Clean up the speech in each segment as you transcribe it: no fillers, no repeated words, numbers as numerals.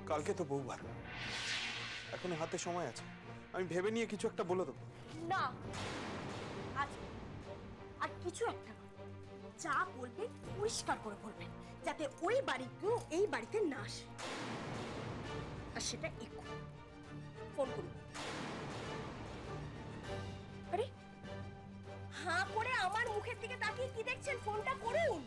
কালকে তো বউভাত, এখনো হাতে সময় আছে, আমি ভেবে নিয়ে কিছু একটা বলে দেবো। না, আজ আর কিছু একটা না, যা বলবে পরিষ্কার করে বলবেন, যাতে ওই বাড়ি কেউ এই বাড়িতে না আসে। আর সেটা এক্ষুনি ফোন করুন। আরে হাঁ করে আমার মুখের দিকে তাকিয়ে কি দেখছেন? ফোনটা করুন।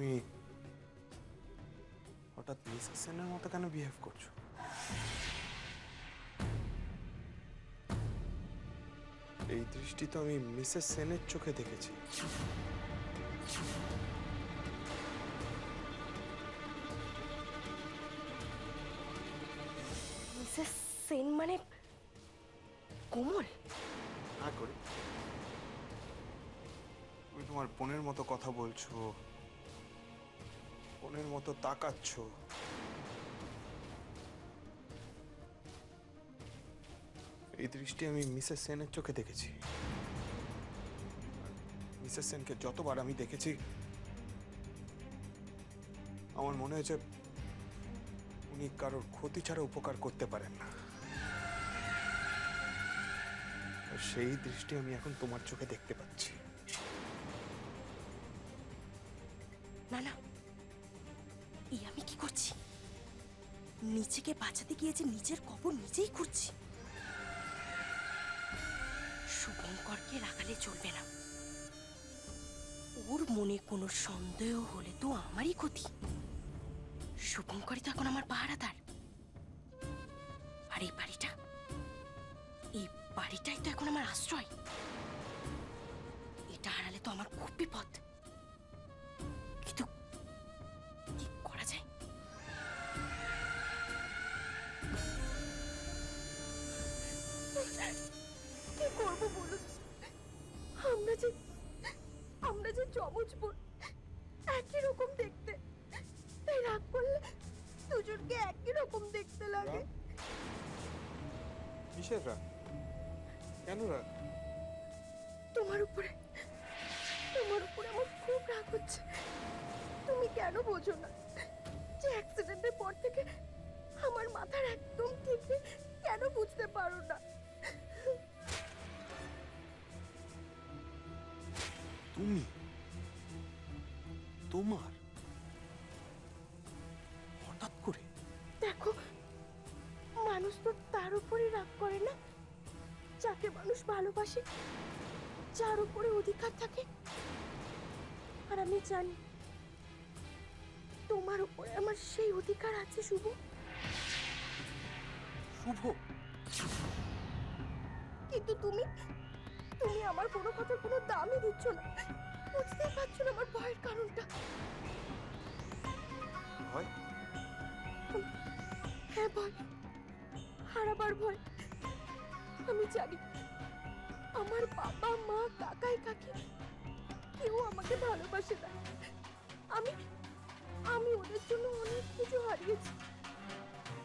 তুমি হঠাৎ মিসেস সেনের মতো কেন বিহেভ করছো? এই দৃষ্টি তো আমি মিসেস সেনের চোখে দেখেছি। মিসেস সেন মানে কোমল? না করে তুমি তোমার বোনের মতো কথা বলছো, বোনের মতো তাকাচ্ছ। এই দৃষ্টি আমি মিসেস সেনের চোখে দেখেছি। মিসেস সেনকে যতবার আমি দেখেছি আমার মনে হয়েছে উনি কারোর ক্ষতি ছাড়া উপকার করতে পারেন না। আর সেই দৃষ্টি আমি এখন তোমার চোখে দেখতে পাচ্ছি। না না, এই আমি কি করছি? নিজেকে বাঁচাতে গিয়ে যে নিজের কবর নিজেই খুঁড়ছি। শুভঙ্করকে রাখালে চলবে না। ওর মনে কোনো সন্দেহ হলে তো আমারই ক্ষতি। শুভঙ্করই তো এখন আমার পাহারাদার। আর এই বাড়িটাই তো এখন আমার আশ্রয়। এটা হারালে তো আমার খুব বিপদ। কিন্তু কি করা যায়? কি করবো বলুন? আমরা যে যমজ বোন, একই রকম দেখতে, তাই রাগ করলে দুজনকে একই রকম দেখতে লাগে। কিসের রাগ? কেন রাগ? তোমার উপরে আমার খুব রাগ হচ্ছে। তুমি কেন বোঝো না যে অ্যাক্সিডেন্টের পর থেকে আমার মাথার একদম ঠিক নেই? কেন বুঝতে পারো না? তুমি, তোমার হঠাৎ করে? দেখো, মানুষ তো তার উপরই রাগ করে না যাকে মানুষ ভালোবাসে, যার উপরে অধিকার থাকে। আর আমি জানি তোমার উপরে আমার সেই অধিকার আছে শুভ। শুভ? কিন্তু তুমি আমার কোনো কথার কোনো দামই দিচ্ছ না। বুঝতেই পারছো না আমার ভয়ের কারণটা। ভয়? হ্যাঁ, ভয়, হারাবার ভয়। আমি জানি আমার বাবা মা কাকাই কাকি কেউ আমাকে ভালোবাসে না। আমি আমি ওদের জন্য অনেক কিছু হারিয়েছি।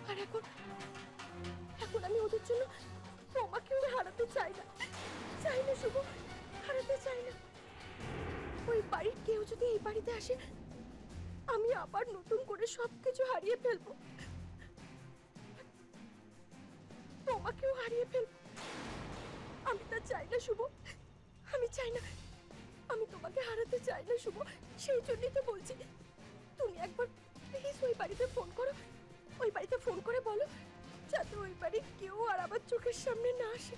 আর এখন আমি ওদের জন্য তোমাকেও হারাতে চাই না শুভ, হারাতে চাই না। ওই বাড়ির কেউ যদি এই বাড়িতে আসে, আমি আবার নতুন করে সবকিছু হারিয়ে ফেলবো, তোমাকেও হারিয়ে ফেলবো। আমি তা চাই না শুভ, আমি চাই না, আমি তোমাকে হারাতে চাই না শুভ। সেই জন্যই তো বলছি, তুমি একবার প্লিজ ওই বাড়িতে ফোন করো। ওই বাড়িতে ফোন করে বলো যাতে ওই বাড়ির কেউ আর আমার চোখের সামনে না আসে।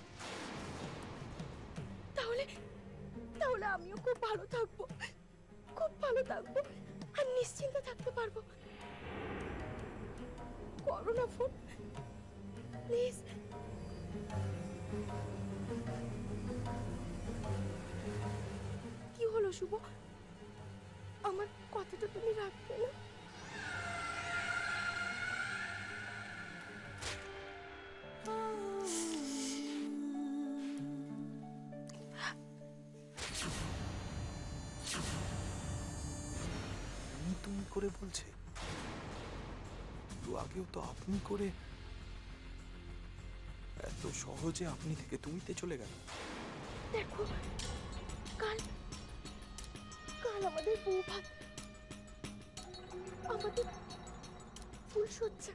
তাহলে আমিও খুব ভালো থাকবো, আর নিশ্চিন্তে থাকতে পারবো। করো না ফোন প্লিজ। কি হলো শুভ? আমার কথাটা তুমি রাখবে না? তুমি করে বলছে? একটু আগেও তো আপনি করে, এত সহজে আপনি থেকে তুমিতে চলে গেল। দেখো, কাল কাল আমাদের বউ ভাত, আমাদের ফুলসজ্জা।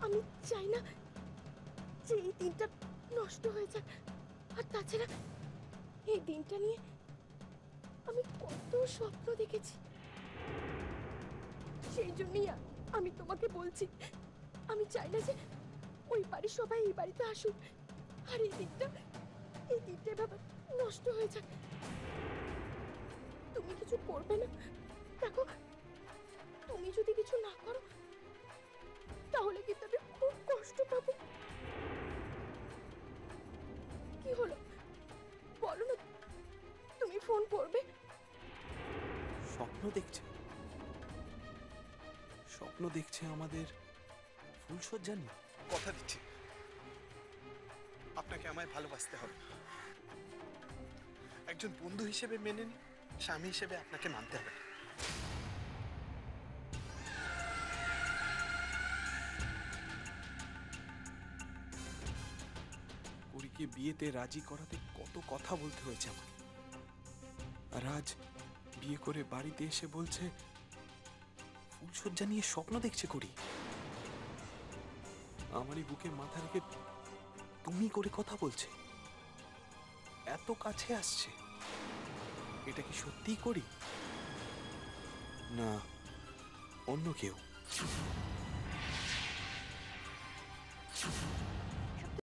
আমি চাই না যে এই দিনটা নষ্ট হয়ে যাক। আর তাছাড়া এই দিনটা নিয়ে আমি কত স্বপ্ন দেখেছি। সেই জন্যই আমি তোমাকে বলছি, আমি চাই না যে ওই বাড়ির সবাই এই বাড়িতে আসুক আর এই দিনটা এভাবে নষ্ট হয়ে যাক। তুমি কিছু করবে না? দেখো, তুমি যদি কিছু না করো তাহলে কিন্তু আমি খুব কষ্ট পাবো। কি হলো বলো না, তুমি ফোন করবে? স্বপ্ন দেখছে, স্বপ্ন দেখছে আমাদের ফুলসজ্জা নিয়ে। কথা দিচ্ছি আপনাকে আমায় ভালোবাসতে হবে। একজন বন্ধু হিসেবে মেনে নি, স্বামী হিসেবে আপনাকে মানতে হবে। পরীকে বিয়েতে রাজি করাতে কত কথা বলতে হয়েছে আমার, আর আজ বিয়ে করে বাড়িতে এসে বলছে ফুলসজ্জা নিয়ে স্বপ্ন দেখছে করি। আমারই বুকে মাথা রেখে তুমি করে কথা বলছে, এত কাছে আসছে। এটা কি সত্যিই করি, না অন্য কেউ?